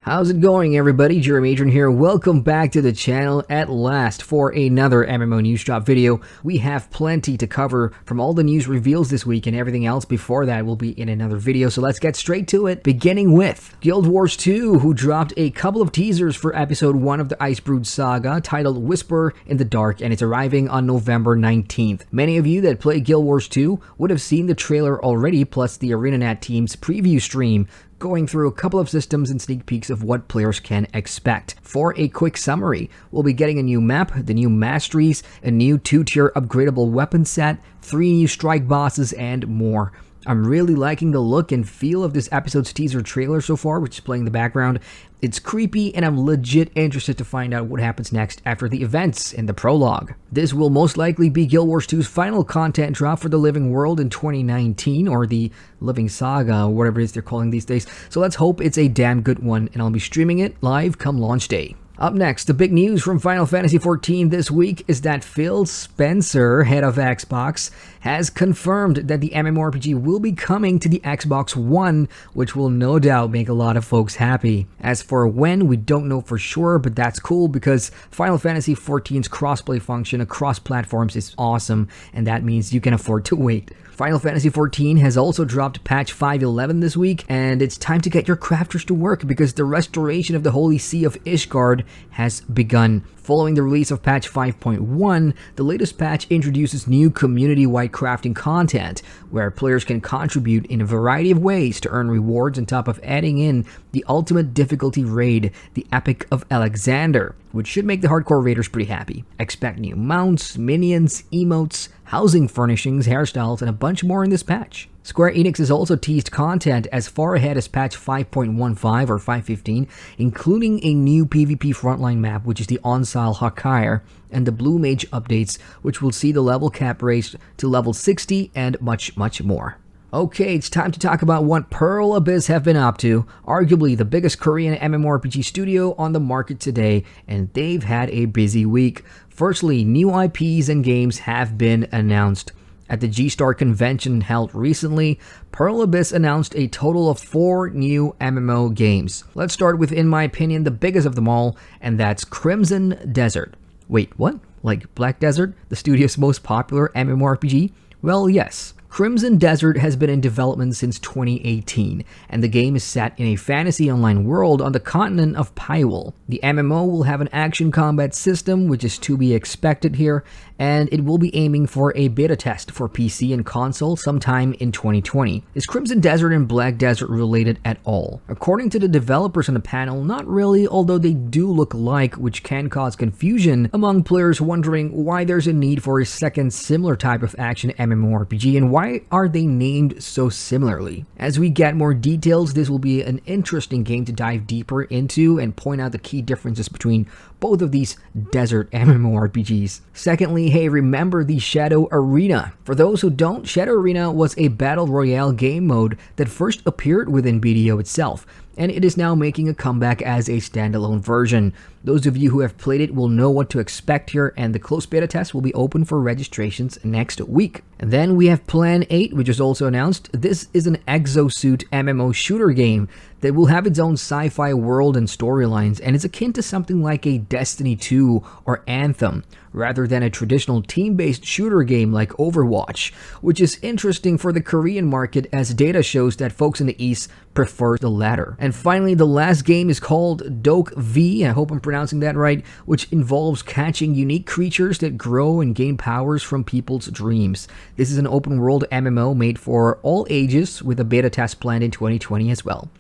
How's it going, everybody? Adrian here. Welcome back to the channel at last for another MMO news drop video. We have plenty to cover from all the news reveals this week, and everything else before that will be in another video. So let's get straight to it, beginning with Guild Wars 2, who dropped a couple of teasers for episode 1 of the Icebrood saga titled Whisper in the Dark, and it's arriving on November 19th. Many of you that play Guild Wars 2 would have seen the trailer already, plus the ArenaNet team's preview stream going through a couple of systems and sneak peeks of what players can expect. For a quick summary, we'll be getting a new map, the new masteries, a new 2-tier upgradable weapon set, 3 new strike bosses, and more. I'm really liking the look and feel of this episode's teaser trailer so far, which is playing in the background. It's creepy, and I'm legit interested to find out what happens next after the events in the prologue. This will most likely be Guild Wars 2's final content drop for the Living World in 2019, or the Living Saga, or whatever it is they're calling these days. So let's hope it's a damn good one, and I'll be streaming it live come launch day. Up next, the big news from Final Fantasy XIV this week is that Phil Spencer, head of Xbox, has confirmed that the MMORPG will be coming to the Xbox One, which will no doubt make a lot of folks happy. As for when, we don't know for sure, but that's cool because Final Fantasy XIV's crossplay function across platforms is awesome, and that means you can afford to wait. Final Fantasy XIV has also dropped patch 5.11 this week, and it's time to get your crafters to work because the restoration of the Holy See of Ishgard has begun. Following the release of patch 5.1, the latest patch introduces new community-wide crafting content, where players can contribute in a variety of ways to earn rewards on top of adding in the ultimate difficulty raid, the Epic of Alexander, which should make the hardcore raiders pretty happy. Expect new mounts, minions, emotes, housing furnishings, hairstyles, and a bunch more in this patch. Square Enix has also teased content as far ahead as patch 5.15 or 5.15, including a new PvP frontline map, which is the Onsal Hakire, and the Blue Mage updates, which will see the level cap raised to level 60 and much more. Okay, it's time to talk about what Pearl Abyss have been up to, arguably the biggest Korean MMORPG studio on the market today, and they've had a busy week. Firstly, new IPs and games have been announced. At the G-Star convention held recently, Pearl Abyss announced a total of 4 new MMO games. Let's start with, in my opinion, the biggest of them all, and that's Crimson Desert. Wait, what? Like Black Desert, the studio's most popular MMORPG? Well, yes. Crimson Desert has been in development since 2018, and the game is set in a fantasy online world on the continent of Pywall. The MMO will have an action combat system, which is to be expected here, and it will be aiming for a beta test for PC and console sometime in 2020. Is Crimson Desert and Black Desert related at all? According to the developers on the panel, not really, although they do look alike, which can cause confusion among players wondering why there's a need for a second similar type of action MMORPG and why are they named so similarly. As we get more details, this will be an interesting game to dive deeper into and point out the key differences between both of these desert MMORPGs. Secondly, hey, remember the Shadow Arena. For those who don't, Shadow Arena was a battle royale game mode that first appeared within BDO itself, and it is now making a comeback as a standalone version. Those of you who have played it will know what to expect here, and the closed beta test will be open for registrations next week. And then we have Plan 8, which is also announced. This is an EXO-SUIT MMO shooter game that will have its own sci-fi world and storylines, and it's akin to something like a Destiny 2 or Anthem, rather than a traditional team-based shooter game like Overwatch, which is interesting for the Korean market as data shows that folks in the East prefer the latter. And finally, the last game is called DOKEV, I hope I'm pronouncing that right, which involves catching unique creatures that grow and gain powers from people's dreams. This is an open-world MMO made for all ages, with a beta test planned in 2020 as well.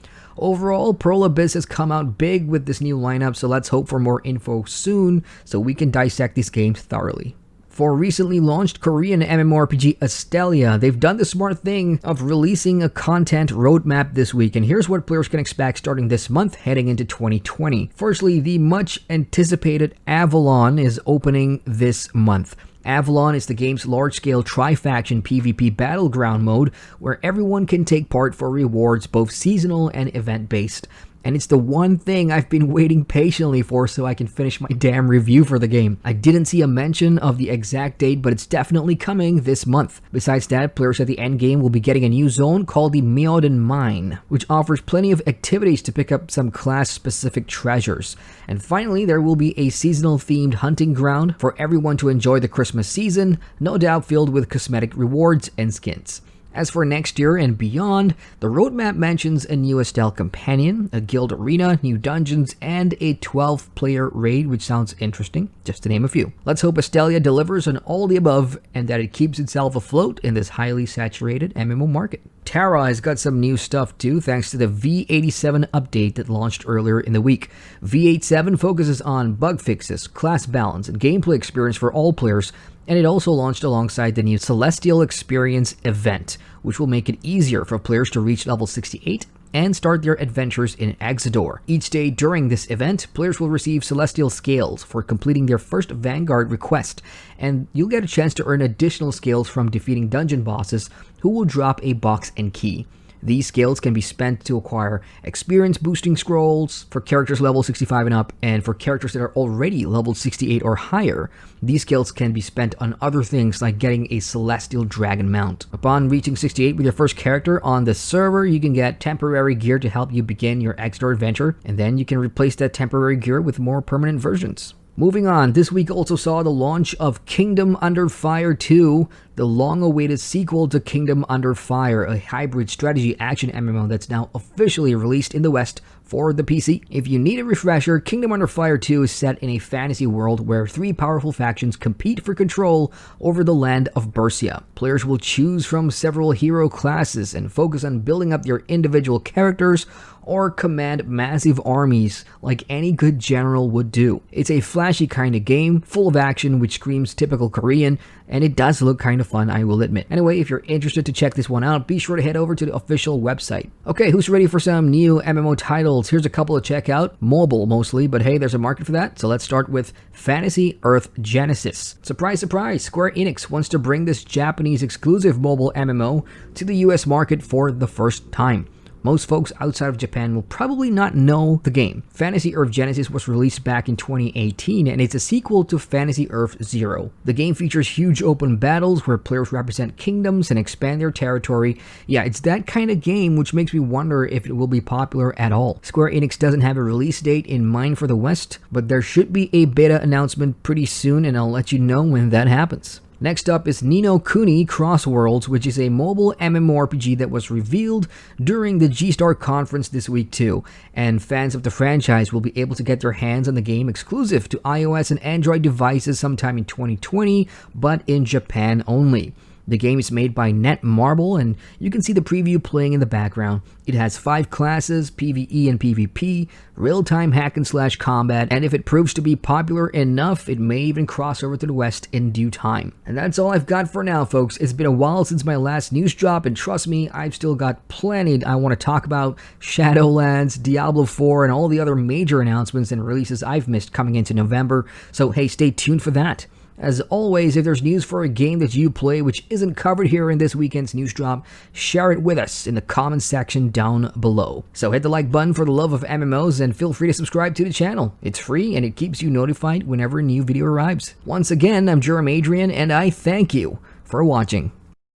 Overall, Pearl Abyss has come out big with this new lineup, so let's hope for more info soon so we can dissect these games thoroughly. For recently launched Korean MMORPG ASTELLIA, they've done the smart thing of releasing a content roadmap this week, and here's what players can expect starting this month heading into 2020. Firstly, the much anticipated Avalon is opening this month. Avalon is the game's large-scale tri-faction PvP battleground mode where everyone can take part for rewards both seasonal and event-based. and it's the one thing I've been waiting patiently for so I can finish my damn review for the game. I didn't see a mention of the exact date, but it's definitely coming this month. Besides that, players at the end game will be getting a new zone called the Mjolnir Mine, which offers plenty of activities to pick up some class-specific treasures. And finally, there will be a seasonal-themed hunting ground for everyone to enjoy the Christmas season, no doubt filled with cosmetic rewards and skins. As for next year and beyond, the roadmap mentions a new Estelle companion, a guild arena, new dungeons, and a 12-player raid, which sounds interesting, just to name a few. Let's hope ASTELLIA delivers on all the above and that it keeps itself afloat in this highly saturated MMO market. TERA has got some new stuff too, thanks to the V87 update that launched earlier in the week. V87 focuses on bug fixes, class balance, and gameplay experience for all players, and it also launched alongside the new Celestial Experience event, which will make it easier for players to reach level 68 and start their adventures in Baradhor. Each day during this event, players will receive Celestial Scales for completing their first Vanguard request, and you'll get a chance to earn additional scales from defeating dungeon bosses who will drop a box and key. These scales can be spent to acquire experience boosting scrolls for characters level 65 and up, and for characters that are already level 68 or higher, these scales can be spent on other things like getting a Celestial Dragon mount. Upon reaching 68 with your first character on the server, you can get temporary gear to help you begin your Baradhor adventure, and then you can replace that temporary gear with more permanent versions. Moving on, this week also saw the launch of Kingdom Under Fire 2, the long-awaited sequel to Kingdom Under Fire, a hybrid strategy action MMO that's now officially released in the West for the PC. If you need a refresher, Kingdom Under Fire 2 is set in a fantasy world where three powerful factions compete for control over the land of Bersia. Players will choose from several hero classes and focus on building up their individual characters or command massive armies like any good general would do. It's a flashy kind of game, full of action which screams typical Korean, and it does look kind of fun, I will admit. Anyway, if you're interested to check this one out, be sure to head over to the official website. Okay, who's ready for some new MMO titles? Here's a couple to check out. Mobile mostly, but hey, there's a market for that. So let's start with Fantasy Earth Genesis. Surprise, surprise, Square Enix wants to bring this Japanese exclusive mobile MMO to the US market for the first time. Most folks outside of Japan will probably not know the game. Fantasy Earth Genesis was released back in 2018, and it's a sequel to Fantasy Earth Zero. The game features huge open battles where players represent kingdoms and expand their territory. Yeah, it's that kind of game which makes me wonder if it will be popular at all. Square Enix doesn't have a release date in mind for the West, but there should be a beta announcement pretty soon, and I'll let you know when that happens. Next up is Ni no Kuni Cross Worlds, which is a mobile MMORPG that was revealed during the G-Star conference this week too, and fans of the franchise will be able to get their hands on the game exclusive to iOS and Android devices sometime in 2020, but in Japan only. The game is made by Netmarble, and you can see the preview playing in the background. It has 5 classes, PvE and PvP, real-time hack-and-slash combat, and if it proves to be popular enough, it may even cross over to the West in due time. And that's all I've got for now, folks. It's been a while since my last news drop, and trust me, I've still got plenty I want to talk about. Shadowlands, Diablo 4, and all the other major announcements and releases I've missed coming into November, so hey, stay tuned for that. As always, if there's news for a game that you play which isn't covered here in this weekend's news drop, share it with us in the comments section down below. So hit the like button for the love of MMOs and feel free to subscribe to the channel. It's free and it keeps you notified whenever a new video arrives. Once again, I'm Adrian and I thank you for watching.